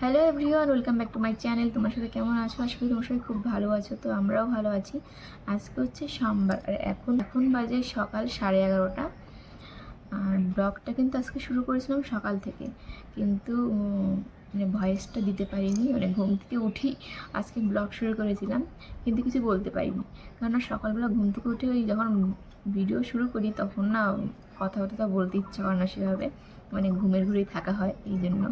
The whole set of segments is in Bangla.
Hello everyone, welcome back to my channel. তোমার সাথে কেমন আছো? আশা করি তোমার সাথে খুব ভালো আছো। তো আমরাও ভালো আছি। আজকে হচ্ছে সোমবার আর এখন এখন বাজে সকাল 11:30। আর ব্লগটা কিন্তু আজকে শুরু করেছিলাম সকাল থেকে, কিন্তু মানে ভয়েসটা দিতে পারিনি। মানে ঘুম থেকে উঠি আজকে ব্লগ শুরু করেছিলাম, কিন্তু কিছু বলতে পারিনি। কেননা সকালবেলা ঘুম থেকে উঠে ওই যখন ভিডিও শুরু করি তখন না কথাবার্তা বলতে ইচ্ছা করে না সেভাবে, মানে ঘুমের ঘুরেই থাকা হয় এই জন্য।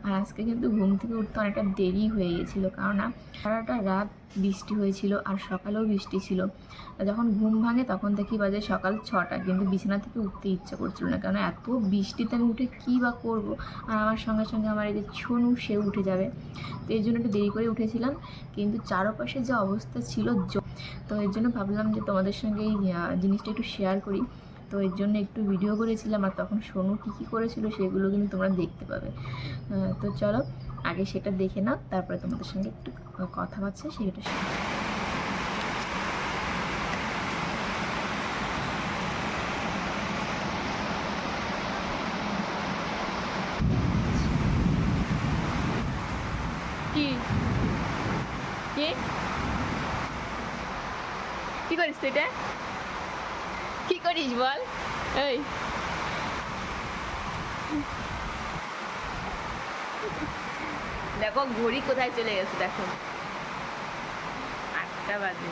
আর আজকে কিন্তু ঘুম থেকে উঠতে অনেকটা দেরি হয়ে গেছিলো, কেননা সারাটা রাত বৃষ্টি হয়েছিল আর সকালেও বৃষ্টি ছিল। যখন ঘুম ভাঙে তখন দেখি বাজে সকাল 6টা, কিন্তু বিছানা থেকে উঠতে ইচ্ছা করছিল না, কারণ এত বৃষ্টিতে আমি উঠে কী বা করবো। আর আমার সঙ্গে সঙ্গে আমার এই যে ছনু, সে উঠে যাবে। তো এর জন্য একটু দেরি করে উঠেছিলাম, কিন্তু চারপাশে যে অবস্থা ছিল, তো এর জন্য ভাবলাম যে তোমাদের সঙ্গে এই জিনিসটা একটু শেয়ার করি। তো এর জন্য একটু ভিডিও করেছিলাম, আর তখন সোনু কী কী করেছিল সেগুলো কিন্তু তোমরা দেখতে পাবে। তো চলো আগে সেটা দেখে নাও, তারপরে তোমাদের সঙ্গে একটু কথাবার্তা সেটা শেয়ার। কি কি কি করিস তুই? এটা কি করিস বল? এই দেখো ঘড়ি কোথায় চলে গেছে, দেখো 8টা বাজে।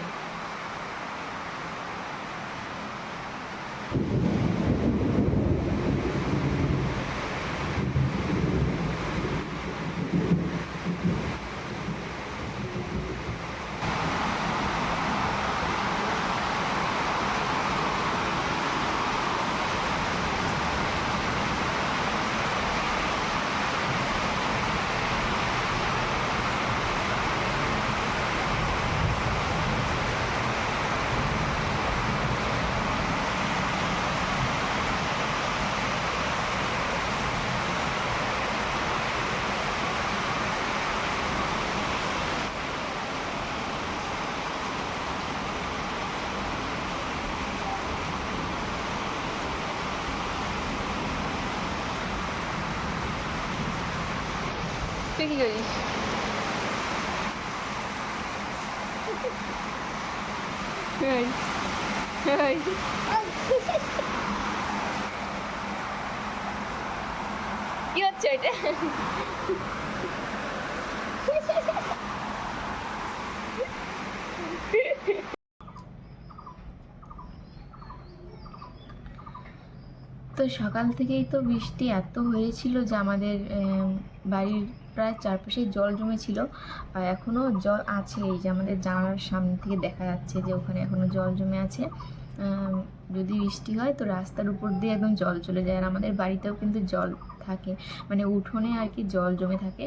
তুই কি করিস? এই, এই, কি হচ্ছে এটা? তো সকাল থেকেই তো বৃষ্টি এত হয়েছিল যে আমাদের বাড়ির প্রায় চারপাশে জল জমেছিল। আর এখনও জল আছে, এই যে আমাদের জানালার সামনে থেকে দেখা যাচ্ছে যে ওখানে এখনও জল জমে আছে। যদি বৃষ্টি হয় তো রাস্তার উপর দিয়ে একদম জল চলে যায়। আর আমাদের বাড়িতেও কিন্তু জল থাকে, মানে উঠোনে আর কি জল জমে থাকে।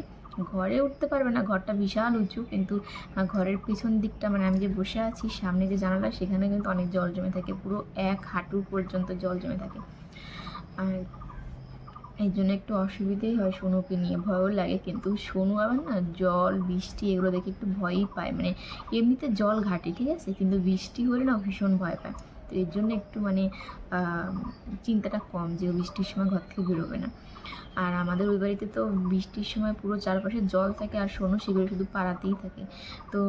ঘরে উঠতে পারবে না, ঘরটা বিশাল উঁচু, কিন্তু ঘরের পিছন দিকটা, মানে আমি যে বসে আছি সামনে যে জানালা, সেখানে কিন্তু অনেক জল জমে থাকে, পুরো 1 হাঁটু পর্যন্ত জল জমে থাকে। আর এই জন্য একটু অসুবিধেই হয়, সোনুকে নিয়ে ভয়ও লাগে। কিন্তু সোনু আবার না জল বৃষ্টি এগুলো দেখে একটু ভয়ই পায়, মানে এমনিতে জল ঘাটে ঠিক আছে, কিন্তু বৃষ্টি হলে না ভীষণ ভয় পায়। তো এর জন্য একটু মানে চিন্তাটা কম যে বৃষ্টির সময় ঘর থেকে বেরোবে না। আর আমাদের ওই বাড়িতে তো বৃষ্টির সময় পুরো চারপাশে জল থাকে, আর সোনু সেগুলো শুধু পাড়াতেই থাকে। তো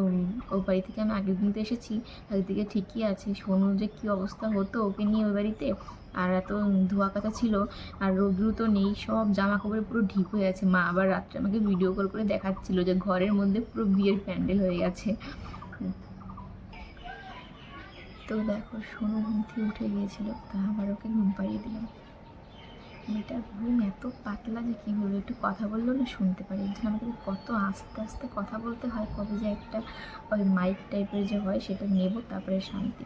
ওই বাড়ি থেকে আমি আগের দিন তো এসেছি, আগের দিকে ঠিকই আছে। সোনুর যে কী অবস্থা হতো ওকে নিয়ে ওই বাড়িতে, আর এত ধোয়া কাচা ছিল, আর রোদ্রু তো নেই, সব জামা কাপড়ে পুরো ঢিপ হয়ে আছে। মা আবার রাত্রে আমাকে ভিডিও কল করে দেখাচ্ছিল যে ঘরের মধ্যে পুরো বিয়ের প্যান্ডেল হয়ে গেছে। তো দেখো সোনু ঘুম থেকে উঠে গিয়েছিল, তা আবার ওকে ঘুম পাড়িয়ে দিলাম। মেয়েটার ঘুম এত পাতলা যে কী বলবো, একটু কথা বললেও না শুনতে পারি। এর জন্য আমাকে কত আস্তে আস্তে কথা বলতে হয়, কবে যে একটা ওই মাইক টাইপের যে হয় সেটা নেব তারপরে শান্তি,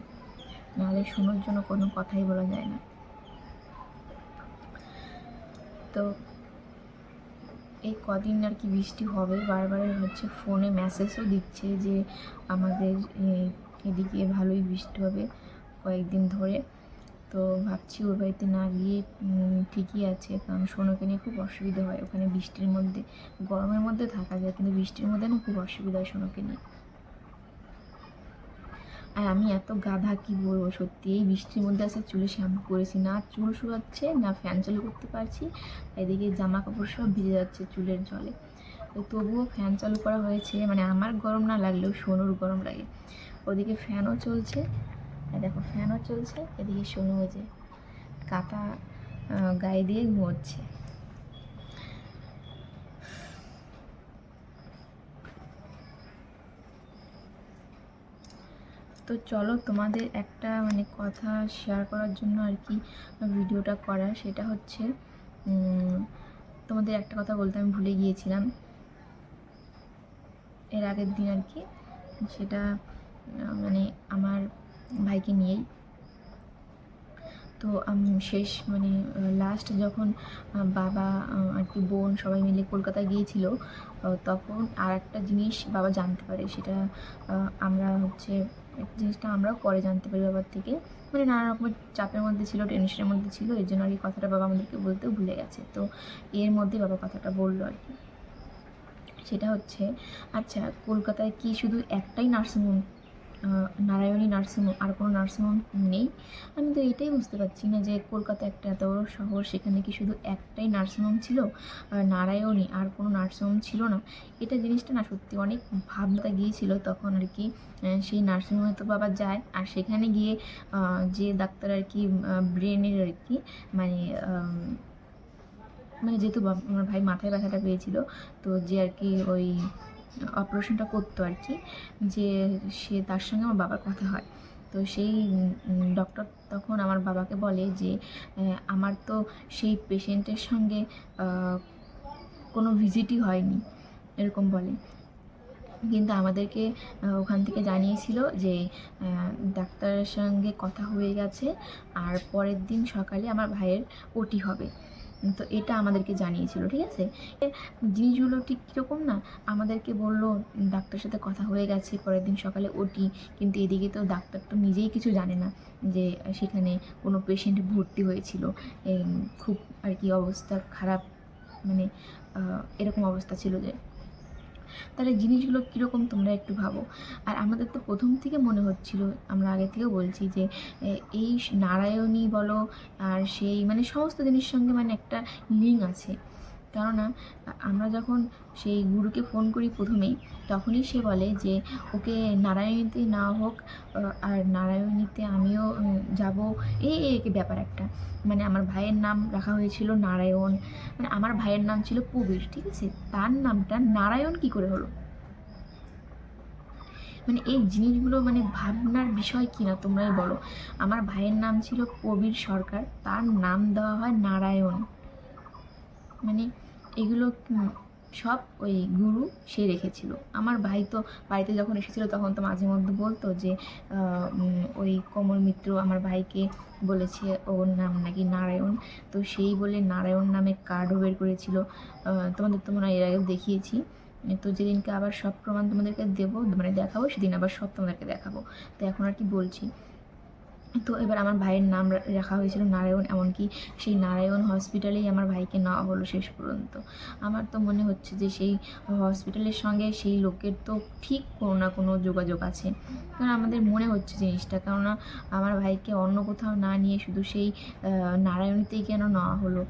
নাহলে শোনার জন্য কোনো কথাই বলা যায় না। তো এই কদিন আর কি বৃষ্টি হবে, বারবার হচ্ছে ফোনে মেসেজও দিচ্ছে যে আমাদের এদিকে ভালোই বৃষ্টি হবে কয়েকদিন ধরে। তো ভাবছি ওর বাড়িতে না গিয়ে ঠিকই আছে, কারণ সোনুকে নিয়ে খুব অসুবিধা হয় ওখানে বৃষ্টির মধ্যে। গরমের মধ্যে থাকা যায়, কিন্তু বৃষ্টির মধ্যে না খুব অসুবিধা হয় সোনুকে নিয়ে। আর আমি এত গাধা কি বলবো, সত্যি এই বৃষ্টির মধ্যে আসে চুলে শ্যাম্পু করেছি না, চুল শুকাচ্ছে না, ফ্যান চালু করতে পারছি, এদিকে জামা কাপড় সব ভিজে যাচ্ছে চুলের জলে। তো তবুও ফ্যান চালু করা হয়েছে, মানে আমার গরম না লাগলেও সোনুর গরম লাগে। ওদিকে ফ্যানও চলছে, দেখো ফ্যানও চলছে, এদিকে সোনু যে কাঁথা গায়ে দিয়ে ঘুমোচ্ছে। তো চলো তোমাদের একটা মানে কথা শেয়ার করার জন্য আর কি ভিডিওটা করা, সেটা হচ্ছে তোমাদের একটা কথা বলতে আমি ভুলে গিয়েছিলাম এর আগের দিন আর কি, সেটা মানে আমার ভাইকে নিয়েই। তো শেষ মানে লাস্ট যখন বাবা আর কি বোন সবাই মিলে কলকাতা গিয়েছিল, তখন আর একটা জিনিস বাবা জানতে পারে, সেটা আমরা হচ্ছে জিনিসটা আমরাও পরে জানতে পারি বাবার থেকে, মানে নানা রকমের চাপের মধ্যে ছিল, টেনশনের মধ্যে ছিল, এর জন্য আর কি কথাটা বাবা আমাদেরকে বলতেও ভুলে গেছে। তো এর মধ্যে বাবা কথাটা বললো আর কি, সেটা হচ্ছে আচ্ছা কলকাতায় কি শুধু একটাই নার্সিংহোম, নারায়ণী নার্সিংহোম, আর কোনো নার্সিংহোম নেই? আমি তো এটাই বুঝতে পারছি না যে কলকাতা একটা এত বড় শহর, সেখানে কি শুধু একটাই নার্সিংহোম ছিল, নারায়ণী, আর কোনো নার্সিংহোম ছিল না? এটা জিনিসটা না সত্যি অনেক ভাবনা গিয়েছিল তখন আর কি। সেই নার্সিংহোমে তো বাবা যায়, আর সেখানে গিয়ে যে ডাক্তার আর কি ব্রেনের আর কি মানে মানে যেহেতু আমার ভাই মাথায় ব্যথাটা পেয়েছিল, তো যে আর কি ওই অপারেশনটা করতো আর কি, যে সে তার সঙ্গে আমার বাবার কথা হয়। তো সেই ডক্টর তখন আমার বাবাকে বলে যে আমার তো সেই পেশেন্টের সঙ্গে কোনো ভিজিটই হয়নি, এরকম বলে। কিন্তু আমাদেরকে ওখান থেকে জানিয়েছিল যে ডাক্তারের সঙ্গে কথা হয়ে গেছে, আর পরের দিন সকালে আমার ভাইয়ের ওটি হবে। তো এটা আমাদেরকে জানিয়েছিল, ঠিক আছে। জিনিসগুলো ঠিক কীরকম না, আমাদেরকে বললো ডাক্তারের সাথে কথা হয়ে গেছে, পরের দিন সকালে ওটি, কিন্তু এদিকে তো ডাক্তার তো নিজেই কিছু জানে না যে সেখানে কোনো পেশেন্ট ভর্তি হয়েছিল, খুব আর কি অবস্থা খারাপ, মানে এরকম অবস্থা ছিল যে। তাহলে জিনিসগুলো কীরকম তোমরা একটু ভাবো। আর আমাদের তো প্রথম থেকে মনে হচ্ছিল, আমরা আগে থেকেও বলছি যে এই নারায়ণী বলো আর সেই মানে সমস্ত জিনিসের সঙ্গে মানে একটা লিঙ্ক আছে। কেননা আমরা যখন সেই গুরুকে ফোন করি প্রথমেই, তখনই সে বলে যে ওকে নারায়ণীতে না হোক, আর নারায়ণীতে আমিও যাব, এই ব্যাপার একটা। মানে আমার ভাইয়ের নাম রাখা হয়েছিল নারায়ণ, মানে আমার ভাইয়ের নাম ছিল প্রবীর, ঠিক আছে, তার নামটা নারায়ণ কি করে হলো? মানে এই জিনিসগুলো মানে ভাবনার বিষয় কি না তোমরাই বলো। আমার ভাইয়ের নাম ছিল প্রবীর সরকার, তার নাম দেওয়া হয় নারায়ণ, মানে এগুলো সব ওই গুরু সে রেখেছিল। আমার ভাই তো বাড়িতে যখন এসেছিলো তখন তো মাঝে মধ্যে বলতো যে ওই কমল মিত্র আমার ভাইকে বলেছে ওর নাম নাকি নারায়ণ, তো সেই বলে নারায়ণ নামে কার্ডও বের করেছিল। তোমাদের তো মনে হয় এর আগেও দেখিয়েছি। তো যেদিনকে আবার সব প্রমাণ তোমাদেরকে দেবো মানে দেখাবো, সেদিন আবার সব তোমাদেরকে দেখাবো। তো এখন আর কি বলছি, তো এবার আমার ভাইয়ের নাম রাখা হয়েছিল নারায়ণ, এমনকি সেই নারায়ণ হসপিটালেই আমার ভাইকে নেওয়া হলো শেষ পর্যন্ত। আমার তো মনে হচ্ছে যে সেই হসপিটালের সঙ্গে সেই লোকের তো ঠিক কোনো না কোনো যোগাযোগ আছে, কারণ আমাদের মনে হচ্ছে জিনিসটা, কেননা আমার ভাইকে অন্য কোথাও না নিয়ে শুধু সেই নারায়ণীতেই কেন নেওয়া হলো,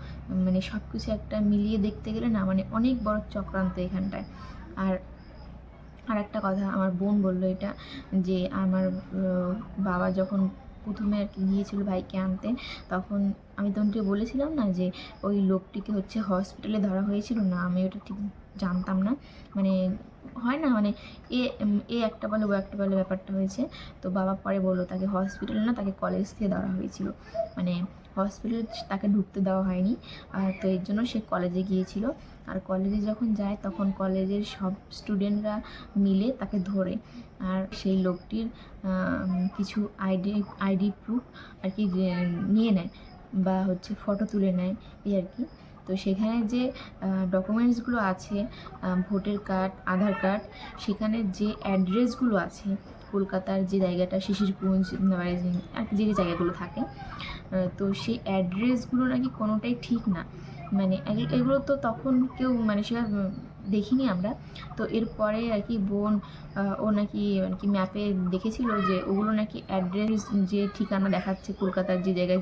মানে সব কিছু একটা মিলিয়ে দেখতে গেলে না মানে অনেক বড় চক্রান্ত এখানটায়। আর একটা কথা আমার বোন বললো এটা, যে আমার বাবা যখন প্রথমে আর কি গিয়েছিল ভাইকে আনতে, তখন আমি তোমাকে বলেছিলাম না যে ওই লোকটিকে হচ্ছে হসপিটালে ধরা হয়েছিল না, আমি ওটা ঠিক জানতাম না, মানে হয় না মানে এ একটা বলে ও একটা বলে ব্যাপারটা হয়েছে। তো বাবা পরে বললো তাকে হসপিটালে না, তাকে কলেজ থেকে ধরা হয়েছিল, মানে হসপিটালে তাকে ঢুকতে দেওয়া হয়নি। আর তো এর জন্য সে কলেজে গিয়েছিল, আর কলেজে যখন যায় তখন কলেজের সব স্টুডেন্টরা মিলে তাকে ধরে, আর সেই লোকটির কিছু আইডি প্রুফ আর কি নিয়ে নেয়, বা হচ্ছে ফটো তুলে নেয় এই আর কি। তো সেখানে যে ডকুমেন্টসগুলো আছে, ভোটার কার্ড, আধার কার্ড, সেখানে যে অ্যাড্রেসগুলো আছে কলকাতার যে জায়গাটা শিশিরকুঞ্জ আর কি যে জায়গাগুলো থাকে, তো সেই অ্যাড্রেসগুলো নাকি কোনোটাই ঠিক না। মানে এগুলো তো তখন কেউ মানে সেটা দেখিনি আমরা। তো এরপরে আর কি বোন ও নাকি ম্যাপে দেখেছিল যে ওগুলো নাকি অ্যাড্রেস, যে ঠিকানা দেখাচ্ছে কলকাতার যে জায়গায়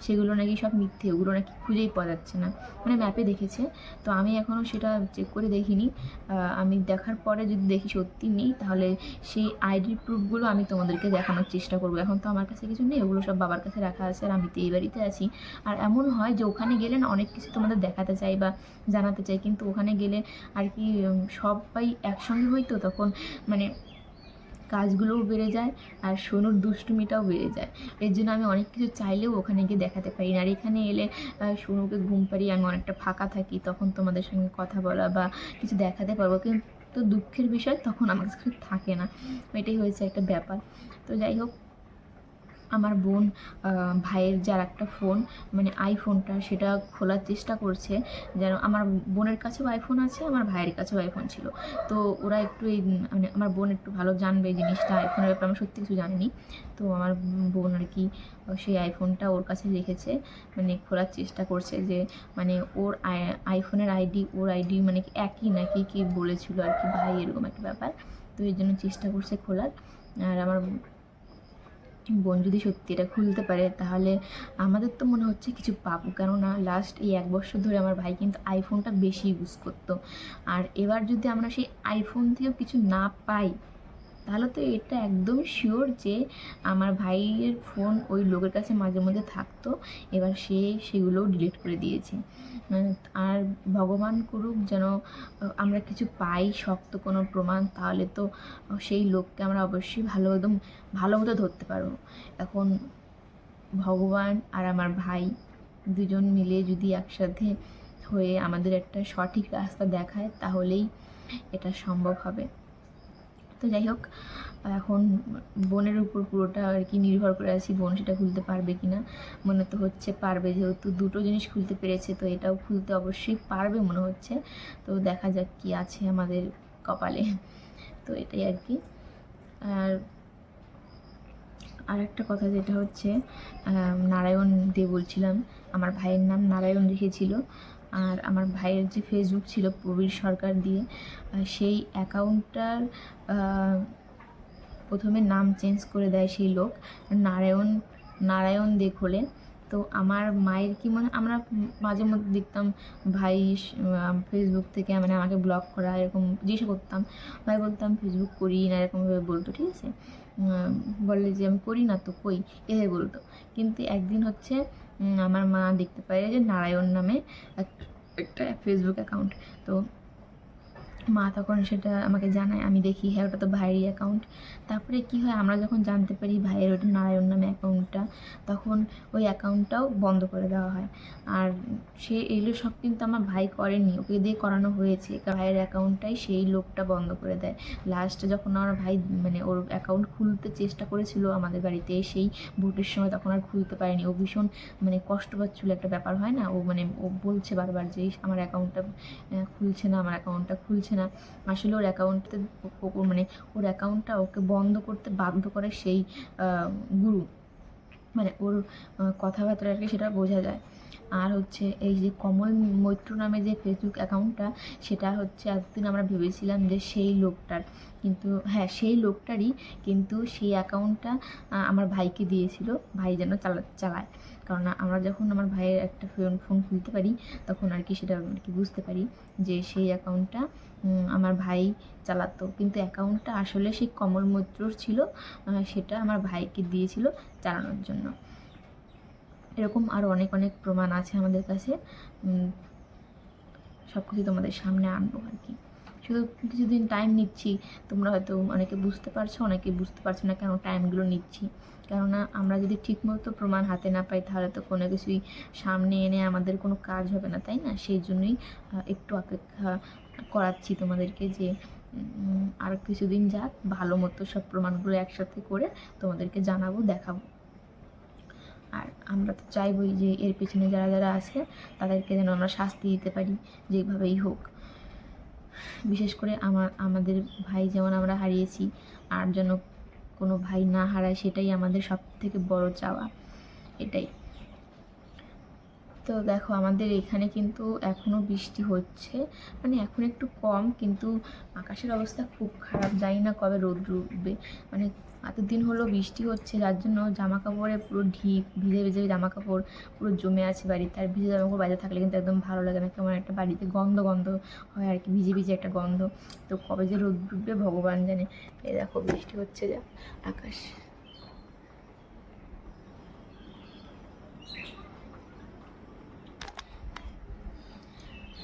সেগুলো নাকি সব মিথ্যে, ওগুলো নাকি খুঁজেই পাওয়া যাচ্ছে না, মানে ম্যাপে দেখেছে। তো আমি এখনও সেটা চেক করে দেখিনি। আমি দেখার পরে যদি দেখি সত্যি নেই, তাহলে সেই আইডি প্রুফগুলো আমি তোমাদেরকে দেখানোর চেষ্টা করবো। এখন তো আমার কাছে কিছু নেই, ওগুলো সব বাবার কাছে রাখা আছে, আর আমি তো এই বাড়িতে আছি। আর এমন হয় যে ওখানে গেলে না অনেক কিছু তোমাদের দেখাতে চাই বা জানাতে চাই, কিন্তু ওখানে গেলে আর কি সবাই একসঙ্গে হই, তো তখন মানে কাজগুলোও বেড়ে যায় আর সোনুর দুষ্টুমিটাও বেড়ে যায়। এর জন্য আমি অনেক কিছু চাইলেও ওখানে গিয়ে দেখাতে পারি না। আর এখানে এলে সোনুকে ঘুম পাড়িয়ে আমি অনেকটা ফাঁকা থাকি, তখন তোমাদের সঙ্গে কথা বলা বা কিছু দেখাতে পারবো, কিন্তু দুঃখের বিষয় তখন আমার কাছে থাকে না। এটাই হয়েছে একটা ব্যাপার। তো যাই হোক, আমার বোন ভাইয়ের যার একটা ফোন, মানে আইফোনটা, সেটা খোলার চেষ্টা করছে। যেন আমার বোনের কাছেও আইফোন আছে, আমার ভাইয়ের কাছেও আইফোন ছিল। তো ওরা একটু এই মানে আমার বোন একটু ভালো জানবে এই জিনিসটা, আইফোনের ব্যাপারে আমি সত্যি কিছু জানিনি। তো আমার বোন আর কি সেই আইফোনটা ওর কাছে রেখেছে, মানে খোলার চেষ্টা করছে যে মানে ওর আইফোনের আইডি ওর আইডি মানে একই নাকি কি বলেছিল আর কি ভাই, এরকম একটা ব্যাপার। তো এর জন্য চেষ্টা করছে খোলার। আর আমার বোন যদি সত্যি এটা খুলতে পারে, তাহলে আমাদের তো মনে হচ্ছে কিছু পাবো, কেননা লাস্ট এই 1 বছর ধরে আমার ভাই কিন্তু আইফোনটা বেশি ইউজ করতো। আর এবার যদি আমরা সেই আইফোন থেকেও কিছু না পাই, তাহলে তো এটা একদম শিওর যে আমার ভাইয়ের ফোন ওই লোকের কাছে মাঝে মধ্যে থাকতো, এবার সে সেগুলোও ডিলিট করে দিয়েছে। আর ভগবান করুক যেন আমরা কিছু পাই, শক্ত কোনো প্রমাণ, তাহলে তো সেই লোককে আমরা অবশ্যই একদম ভালো মতো ধরতে পারবো। এখন ভগবান আর আমার ভাই দুজন মিলে যদি একসাথে হয়ে আমাদের একটা সঠিক রাস্তা দেখায়, তাহলেই এটা সম্ভব হবে। তো যাই হোক, এখন বোনের উপর পুরোটা আর কি নির্ভর করে আছি, বোন সেটা খুলতে পারবে কি না। মনে তো হচ্ছে পারবে, যেহেতু দুটো জিনিস খুলতে পেরেছে, তো এটাও খুলতে অবশ্যই পারবে মনে হচ্ছে। তো দেখা যাক কি আছে আমাদের কপালে। তো এটাই আর কি। আর একটা কথা যেটা হচ্ছে, নারায়ণ দে বলছিলাম, আমার ভাইয়ের নাম নারায়ণ রেখেছিল। আর আমার ভাইয়ের যে ফেসবুক ছিল প্রবীর সরকার দিয়ে, সেই অ্যাকাউন্টটার প্রথমে নাম চেঞ্জ করে দেয় সেই লোক, নারায়ণ দে খোলে। তো আমার মায়ের কি মনে, আমরা মাঝে মধ্যে দেখতাম ভাই ফেসবুক থেকে মানে আমাকে ব্লক করা এরকম জিজ্ঞাসা করতাম, ভাই বলতাম ফেসবুক করি না, এরকমভাবে বলতো, ঠিক আছে, বললে যে আমি করি না তো কই, এভাবে বলতো। কিন্তু একদিন হচ্ছে আমার মা দেখতে পায় যে নারায়ণ নামে একটা ফেসবুক অ্যাকাউন্ট। তো মা তখন সেটা আমাকে জানায়, আমি দেখি হ্যাঁ ওটা তো ভাইয়েরই অ্যাকাউন্ট। তারপরে কি হয়, আমরা যখন জানতে পারি ভাইয়ের ওটা নারায়ণ নামে অ্যাকাউন্টটা, তখন ওই অ্যাকাউন্টটাও বন্ধ করে দেওয়া হয়। আর এগুলো সব কিন্তু আমার ভাই করেনি, ওকে দিয়ে করানো হয়েছে, ভাইয়ের অ্যাকাউন্টটাই সেই লোকটা বন্ধ করে দেয়। লাস্টে যখন আমার ভাই মানে ওর অ্যাকাউন্ট খুলতে চেষ্টা করেছিল আমাদের বাড়িতে সেই ভোটের সময়, তখন আর খুলতে পারেনি। ও ভীষণ মানে কষ্ট পাচ্ছিল, একটা ব্যাপার হয় না, ও মানে ও বলছে বারবার যে আমার অ্যাকাউন্টটা খুলছে না, আমার অ্যাকাউন্টটা খুলছে না। আসলে ওর অ্যাকাউন্টে মানে ওর অ্যাকাউন্টটা ওকে বন্ধ করতে বাধ্য করে সেই গুরু, মানে ওর কথাবার্তা আর কি সেটা বোঝা যায়। আর হচ্ছে এই যে কমল মৈত্র নামে যে ফেসবুক অ্যাকাউন্টটা, সেটা হচ্ছে এতদিন আমরা ভেবেছিলাম যে সেই লোকটার, কিন্তু হ্যাঁ সেই লোকটারই, কিন্তু সেই অ্যাকাউন্টটা আমার ভাইকে দিয়েছিল, ভাই যেন চালায়। কারণ আমরা যখন আমার ভাইয়ের একটা ফোন খুলতে পারি, তখন আর কি সেটা আর কি বুঝতে পারি যে সেই অ্যাকাউন্টটা আমার ভাই চালাতো, কিন্তু অ্যাকাউন্টটা আসলে সেই কমল মৈত্রর ছিল, সেটা আমার ভাইকে দিয়েছিল চালানোর জন্য। এরকম আরও অনেক অনেক প্রমাণ আছে আমাদের কাছে, সব কিছু তোমাদের সামনে আনবো আর কি। শুধু কিছুদিন টাইম নিচ্ছি, তোমরা হয়তো অনেকে বুঝতে পারছো, অনেকে বুঝতে পারছো না কেন টাইমগুলো নিচ্ছি। কেননা আমরা যদি ঠিকমতো প্রমাণ হাতে না পাই, তাহলে তো কোনো কিছুই সামনে এনে আমাদের কোনো কাজ হবে না, তাই না? সেই জন্যই একটু অপেক্ষা করাচ্ছি তোমাদেরকে, যে আর কিছুদিন যাক, ভালো মতো সব প্রমাণগুলো একসাথে করে তোমাদেরকে জানাবো, দেখাবো। আর আমরা তো চাইবই যে এর পেছনে যারা যারা আছে তাদেরকে যেন আমরা শাস্তি দিতে পারি, যেভাবেই হোক। বিশেষ করে আমাদের ভাই যেমন আমরা হারিয়েছি, আর যেন কোনো ভাই না হারায়, সেটাই আমাদের সব থেকে বড় চাওয়া, এটাই। তো দেখো আমাদের এখানে কিন্তু এখনও বৃষ্টি হচ্ছে, মানে এখন একটু কম, কিন্তু আকাশের অবস্থা খুব খারাপ, জানি না কবে রোদ উঠবে। মানে এতদিন হলো বৃষ্টি হচ্ছে, যার জন্য জামা কাপড়ে পুরো ঢিপ, ভিজে ভিজে জামা কাপড় পুরো জমে আছে বাড়িতে। আর ভিজে জামা কাপড় বাইরে থাকলে কিন্তু একদম ভালো লাগে না, কেমন একটা বাড়িতে গন্ধ গন্ধ হয় আর কি, ভিজে ভিজে একটা গন্ধ। তো কবে যে রোদ উঠবে ভগবান জানে। এই দেখো বৃষ্টি হচ্ছে যা, আকাশ।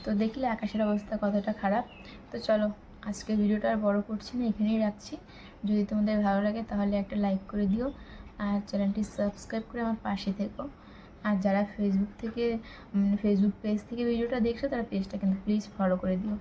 তো দেখলে আকাশের অবস্থা কতটা খারাপ। তো চলো আজকে ভিডিওটা আর বড় করছি না, এখানেই রাখছি। যদি তোমাদের ভালো লাগে তাহলে একটা লাইক করে দিও, আর চ্যানেলটি সাবস্ক্রাইব করে আমার পাশে থেকো। আর যারা ফেসবুক পেজ থেকে ভিডিওটা দেখছো তারা পেজটা কিন্তু প্লিজ ফলো করে দিও।